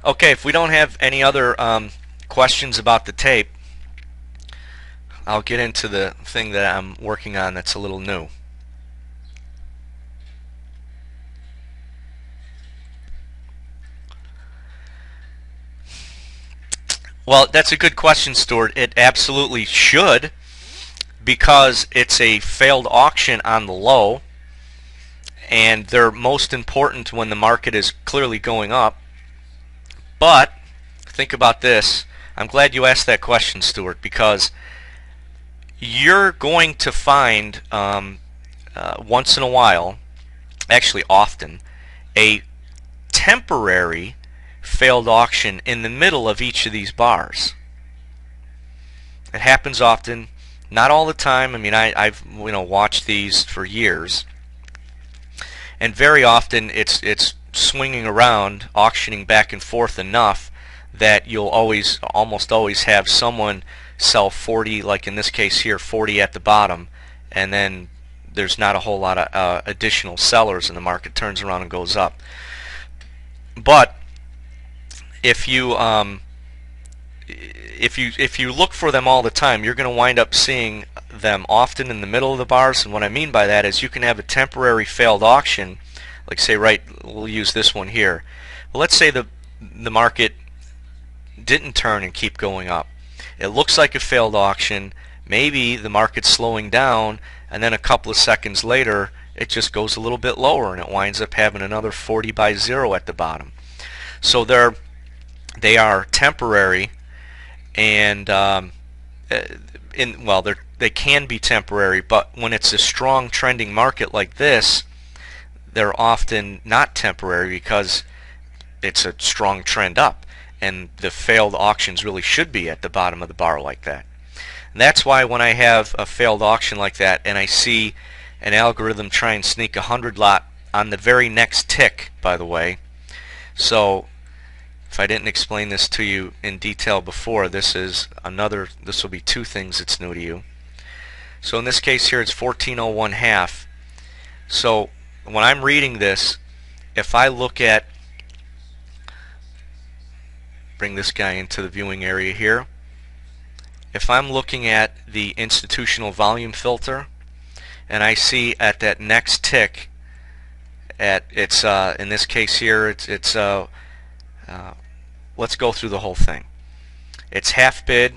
Okay, if we don't have any other questions about the tape, I'll get into the thing that I'm working on that's a little new. Well, that's a good question, Stuart. It absolutely should, because it's a failed auction on the low, and they're most important when the market is clearly going up. But think about this. I'm glad you asked that question, Stuart, because you're going to find once in a while, actually often, a temporary failed auction in the middle of each of these bars. It happens often, not all the time. I mean, I've watched these for years, and very often it's swinging around, auctioning back and forth enough that you'll almost always have someone sell 40, like in this case here, 40 at the bottom, and then there's not a whole lot of additional sellers, and the market turns around and goes up. But if you look for them all the time, you're going to wind up seeing them often in the middle of the bars. And what I mean by that is you can have a temporary failed auction, like say we'll use this one here. Well, let's say the market didn't turn and keep going up. It looks like a failed auction. Maybe the market's slowing down, and then a couple of seconds later it just goes a little bit lower, and it winds up having another 40 by 0 at the bottom. So they are temporary, and they can be temporary, but when it's a strong trending market like this, they're often not temporary because it's a strong trend up, and the failed auctions really should be at the bottom of the bar like that. And that's why when I have a failed auction like that and I see an algorithm try and sneak 100 lot on the very next tick, by the way, so if I didn't explain this to you in detail before, this will be two things that's new to you. So in this case here it's 1401 half. So when I'm reading this, if I look at, bring this guy into the viewing area here, if I'm looking at the institutional volume filter and I see at that next tick, it's in this case here it's let's go through the whole thing. It's half bid,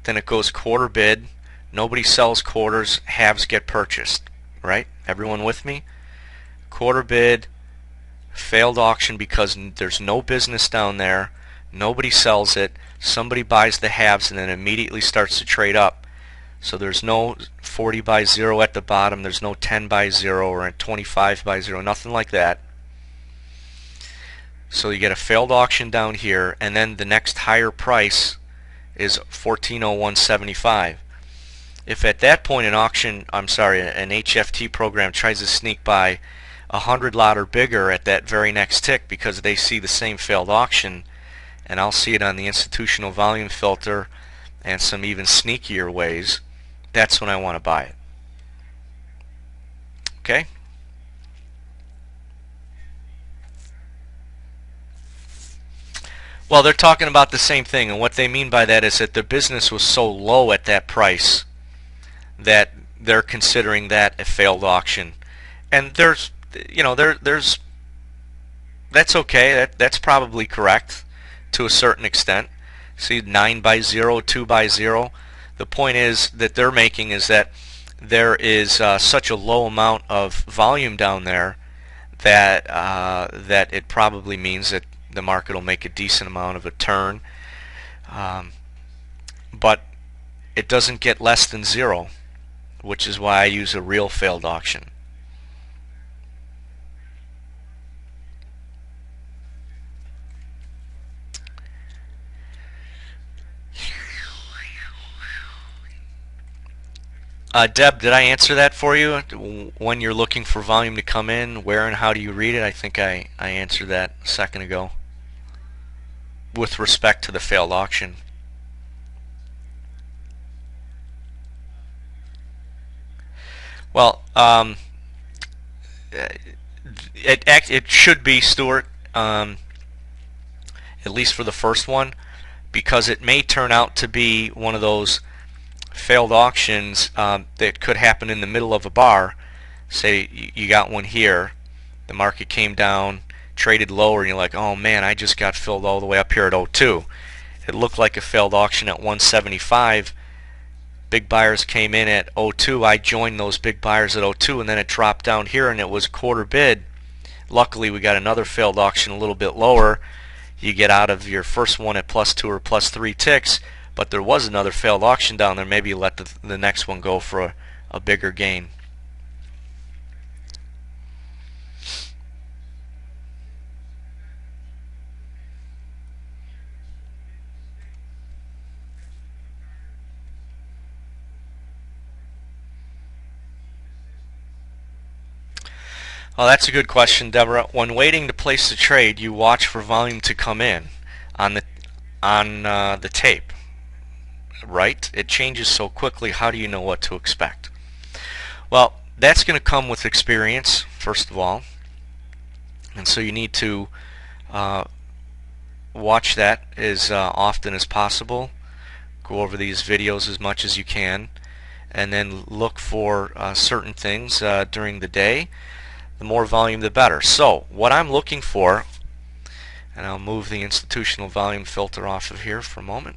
then it goes quarter bid, nobody sells quarters, halves get purchased, right? Everyone with me? Quarter bid, failed auction because there's no business down there, nobody sells it, somebody buys the halves and then immediately starts to trade up. So there's no 40 by 0 at the bottom, there's no 10 by 0 or 25 by 0, nothing like that. So you get a failed auction down here, and then the next higher price is 1401.75. If at that point an HFT program tries to sneak by 100 lot or bigger at that very next tick because they see the same failed auction, and I'll see it on the institutional volume filter and some even sneakier ways, that's when I want to buy it. Okay? Well, they're talking about the same thing, and what they mean by that is that the business was so low at that price that they're considering that a failed auction. And there's that's okay. That's probably correct to a certain extent. See, 9 by 0, 2 by 0. The point is that they're making is that there is such a low amount of volume down there that that it probably means that the market will make a decent amount of a turn, but it doesn't get less than 0, which is why I use a real failed auction. Deb, did I answer that for you? When you're looking for volume to come in, where and how do you read it? I think I answered that a second ago with respect to the failed auction. Well, it should be, Stuart. at least for the first one, because it may turn out to be one of those failed auctions that could happen in the middle of a bar. Say you got one here, the market came down, traded lower, and you're like, oh man, I just got filled all the way up here at 02. It looked like a failed auction at 175. Big buyers came in at 02. I joined those big buyers at 02, and then it dropped down here and it was quarter bid. Luckily we got another failed auction a little bit lower. You get out of your first one at +2 or +3 ticks, but there was another failed auction down there. Maybe you let the next one go for a bigger gain. Oh, that's a good question, Deborah. When waiting to place the trade, you watch for volume to come in on the tape, right? It changes so quickly. How do you know what to expect? Well, that's going to come with experience, first of all, and so you need to watch that as often as possible. Go over these videos as much as you can, and then look for certain things during the day. The more volume, the better. So what I'm looking for, and I'll move the institutional volume filter off of here for a moment.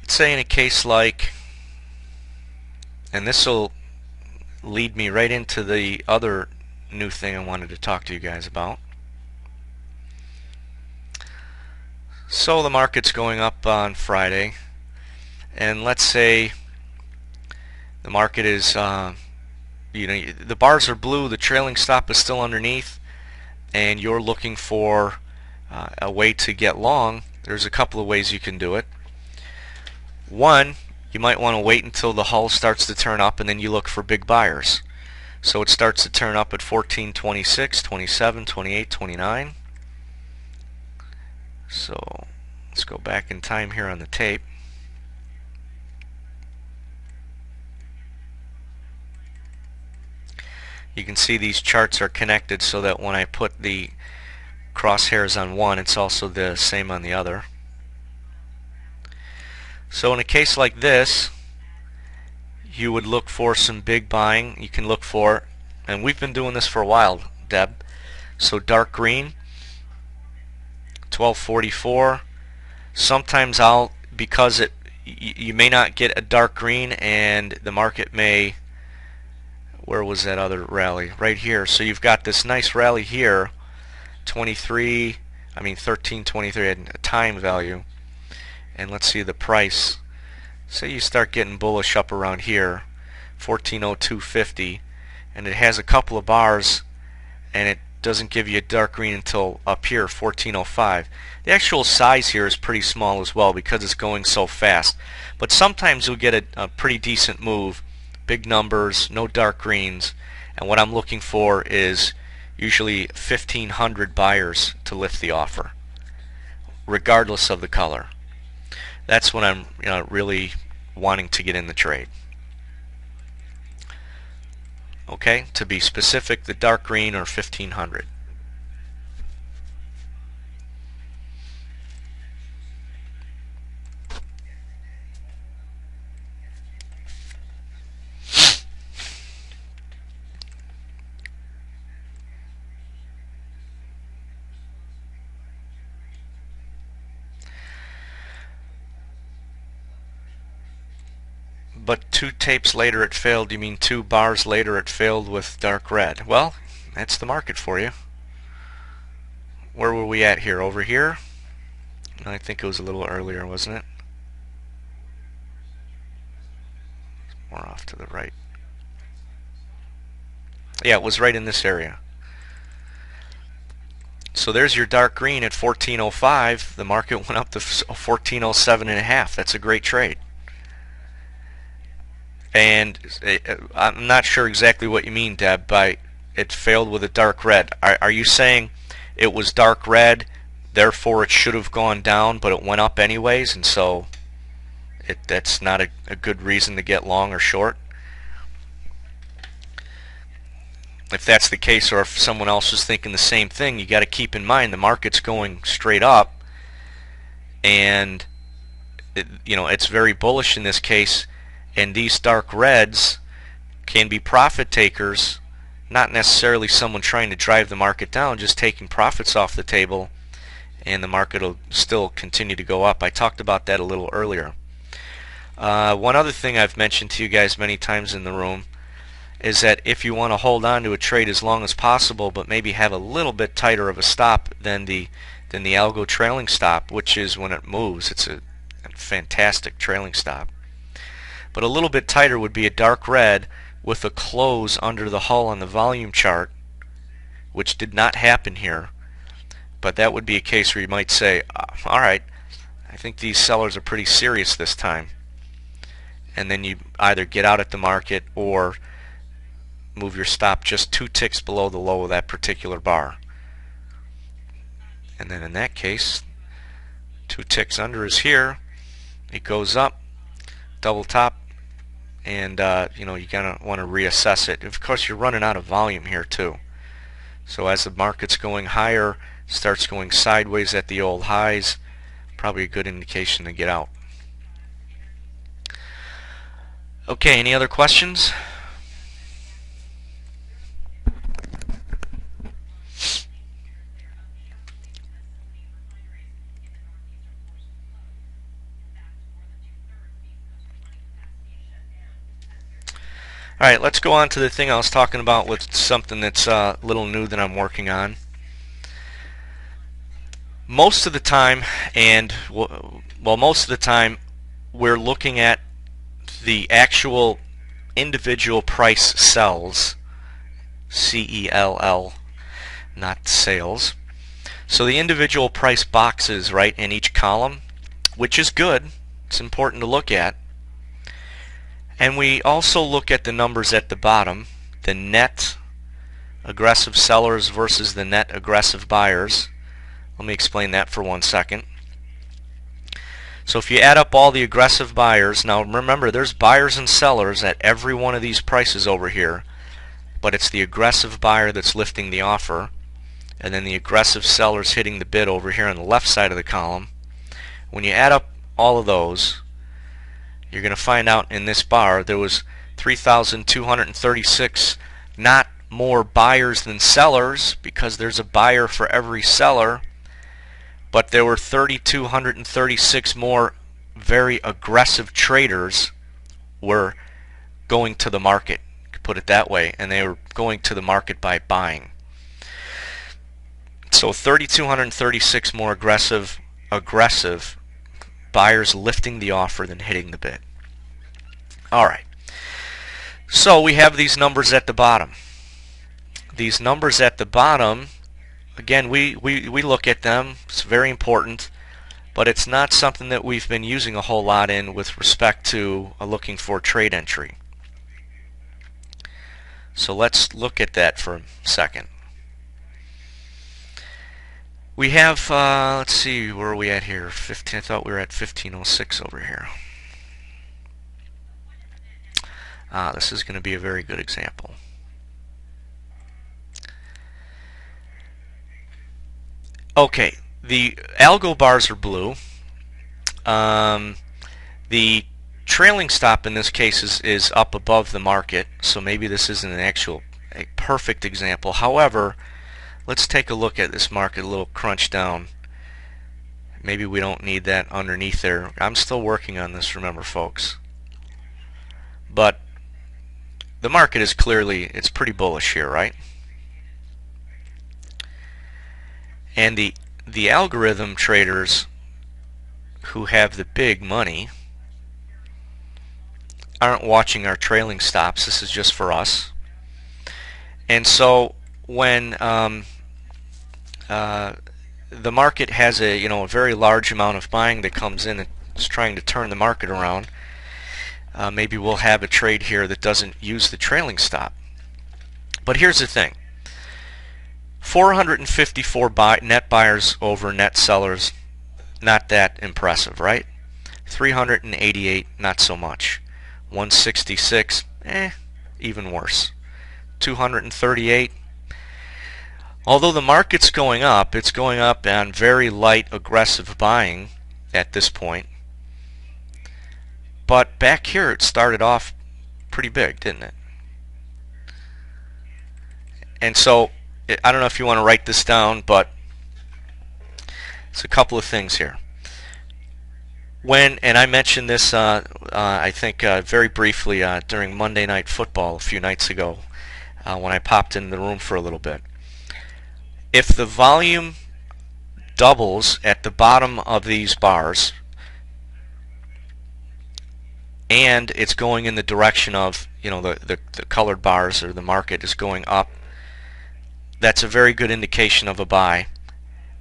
Let's say in a case like, and this will lead me right into the other new thing I wanted to talk to you guys about. So the market's going up on Friday, and let's say the market is, the bars are blue, the trailing stop is still underneath, and you're looking for a way to get long. There's a couple of ways you can do it. One, you might want to wait until the hull starts to turn up, and then you look for big buyers. So it starts to turn up at 14.26, 27, 28, 29. So let's go back in time here on the tape. You can see these charts are connected so that when I put the crosshairs on one, it's also the same on the other. So in a case like this, you would look for some big buying. You can look for, and we've been doing this for a while, Deb. So dark green, 1244. Sometimes because you may not get a dark green, and the market may, where was that other rally? Right here. So you've got this nice rally here, 1323 had a time value, and let's see the price. Say you start getting bullish up around here, 1402.50, and it has a couple of bars, and it doesn't give you a dark green until up here, 1405. The actual size here is pretty small as well because it's going so fast, but sometimes you'll get a pretty decent move. Big numbers, no dark greens, and what I'm looking for is usually 1,500 buyers to lift the offer, regardless of the color. That's when I'm really wanting to get in the trade. Okay, to be specific, the dark green or 1,500. But 2 tapes later it failed. You mean 2 bars later it failed with dark red? Well, that's the market for you. Where were we at here? Over here? I think it was a little earlier, wasn't it? More off to the right. Yeah, it was right in this area. So there's your dark green at 1405. The market went up to 1407.5. That's a great trade. And I'm not sure exactly what you mean, Deb, by it failed with a dark red. Are you saying it was dark red, therefore it should have gone down, but it went up anyways, and so that's not a good reason to get long or short? if that's the case, or if someone else is thinking the same thing, you got to keep in mind the market's going straight up, and it's very bullish in this case, and these dark reds can be profit takers, not necessarily someone trying to drive the market down, just taking profits off the table, and the market will still continue to go up. I talked about that a little earlier. One other thing I've mentioned to you guys many times in the room is that if you want to hold on to a trade as long as possible, but maybe have a little bit tighter of a stop than the algo trailing stop, which is when it moves, it's a fantastic trailing stop. But a little bit tighter would be a dark red with a close under the hull on the volume chart, which did not happen here. But that would be a case where you might say, all right, I think these sellers are pretty serious this time. And then you either get out at the market or move your stop just 2 ticks below the low of that particular bar. And then in that case, 2 ticks under is here. It goes up, double top, and you're gonna want to reassess it. Of course, you're running out of volume here too. So as the market's going higher, starts going sideways at the old highs, probably a good indication to get out. Okay, any other questions? Alright, let's go on to the thing I was talking about with something that's a little new that I'm working on. Most of the time, most of the time, we're looking at the actual individual price cells, C-E-L-L, not sales. So the individual price boxes, right, in each column, which is good. It's important to look at. And we also look at the numbers at the bottom, the net aggressive sellers versus the net aggressive buyers. Let me explain that for 1 second. So if you add up all the aggressive buyers, now remember there's buyers and sellers at every one of these prices over here, but it's the aggressive buyer that's lifting the offer, and then the aggressive sellers hitting the bid over here on the left side of the column. When you add up all of those, you're going to find out in this bar there was 3,236 not more buyers than sellers, because there's a buyer for every seller, but there were 3,236 more very aggressive traders were going to the market, put it that way, and they were going to the market by buying. So 3,236 more aggressive buyers lifting the offer than hitting the bid. Alright, so we have these numbers at the bottom. These numbers at the bottom, again, we look at them. It's very important, but it's not something that we've been using a whole lot in with respect to looking for trade entry. So let's look at that for a second. We have, let's see, where are we at here? 15. I thought we were at 1506 over here. This is going to be a very good example. Okay, the algo bars are blue. The trailing stop in this case is up above the market, so maybe this isn't a perfect example. However, let's take a look at this market a little crunch down. Maybe we don't need that underneath there. I'm still working on this, remember, folks. But the market is clearly, it's pretty bullish here, right? And the algorithm traders who have the big money aren't watching our trailing stops. This is just for us. And so when the market has a very large amount of buying that comes in and is trying to turn the market around, maybe we'll have a trade here that doesn't use the trailing stop. But here's the thing. 454 net buyers over net sellers, not that impressive, right? 388, not so much. 166, even worse. 238. Although the market's going up, it's going up on very light aggressive buying at this point. But back here it started off pretty big, didn't it? And so I don't know if you want to write this down, but it's a couple of things here. And I mentioned this I think very briefly during Monday Night Football a few nights ago when I popped in the room for a little bit. If the volume doubles at the bottom of these bars and it's going in the direction of, you know, the colored bars, or the market is going up, that's a very good indication of a buy,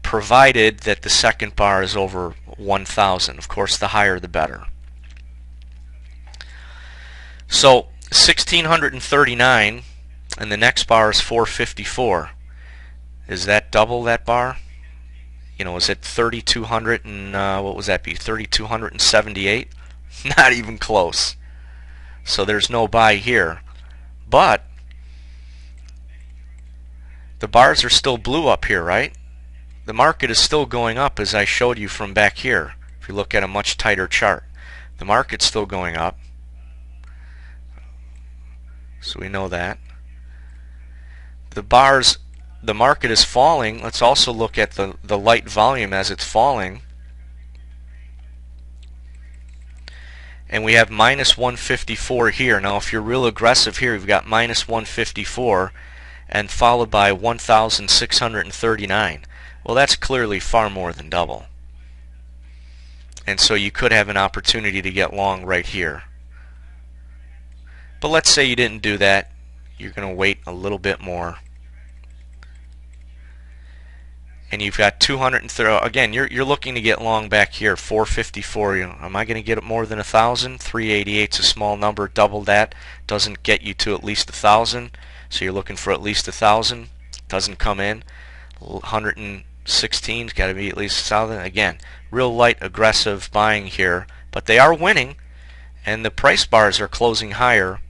provided that the second bar is over 1,000. Of course, the higher the better. So 1,639, and the next bar is 454. Is that double that bar? You know, is it 3,200 and what was that be? 3,278? Not even close. So there's no buy here. But the bars are still blue up here, right? The market is still going up, as I showed you from back here. If you look at a much tighter chart, the market's still going up. So we know that. The bars, the market is falling. Let's also look at the light volume as it's falling. And we have minus 154 here. Now if you're real aggressive here, you've got minus 154 and followed by 1,639. Well, that's clearly far more than double. And so you could have an opportunity to get long right here. But let's say you didn't do that. You're going to wait a little bit more. And you've got 230. Again, you're looking to get long back here, 454. You know, am I going to get it more than 1,000? 388 is a small number. Double that doesn't get you to at least 1,000. So you're looking for at least 1,000. Doesn't come in. 116's got to be at least 1,000. Again, real light aggressive buying here, but they are winning, and the price bars are closing higher.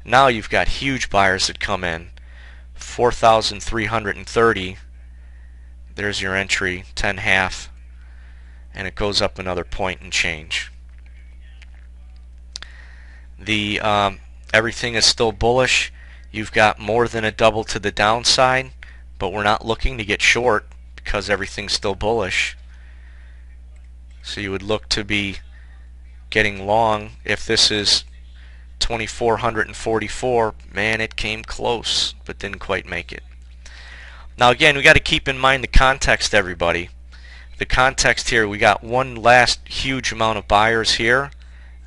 Now you've got huge buyers that come in. 4,330. There's your entry, 10.5, and it goes up another point and change. The everything is still bullish. You've got more than a double to the downside, but we're not looking to get short because everything's still bullish. So you would look to be getting long. If this is 2,444, man, it came close but didn't quite make it. Now again, we got to keep in mind the context, everybody. The context here, we got one last huge amount of buyers here,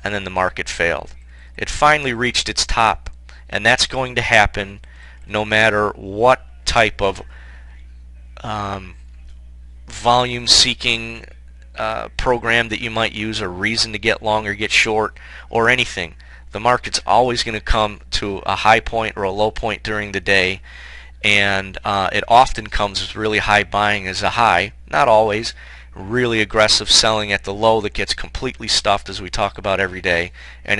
and then the market failed. It finally reached its top, and that's going to happen no matter what type of volume seeking program that you might use, or reason to get long or get short or anything. The market's always going to come to a high point or a low point during the day, and it often comes with really high buying as a high, not always. Really aggressive selling at the low that gets completely stuffed, as we talk about every day, and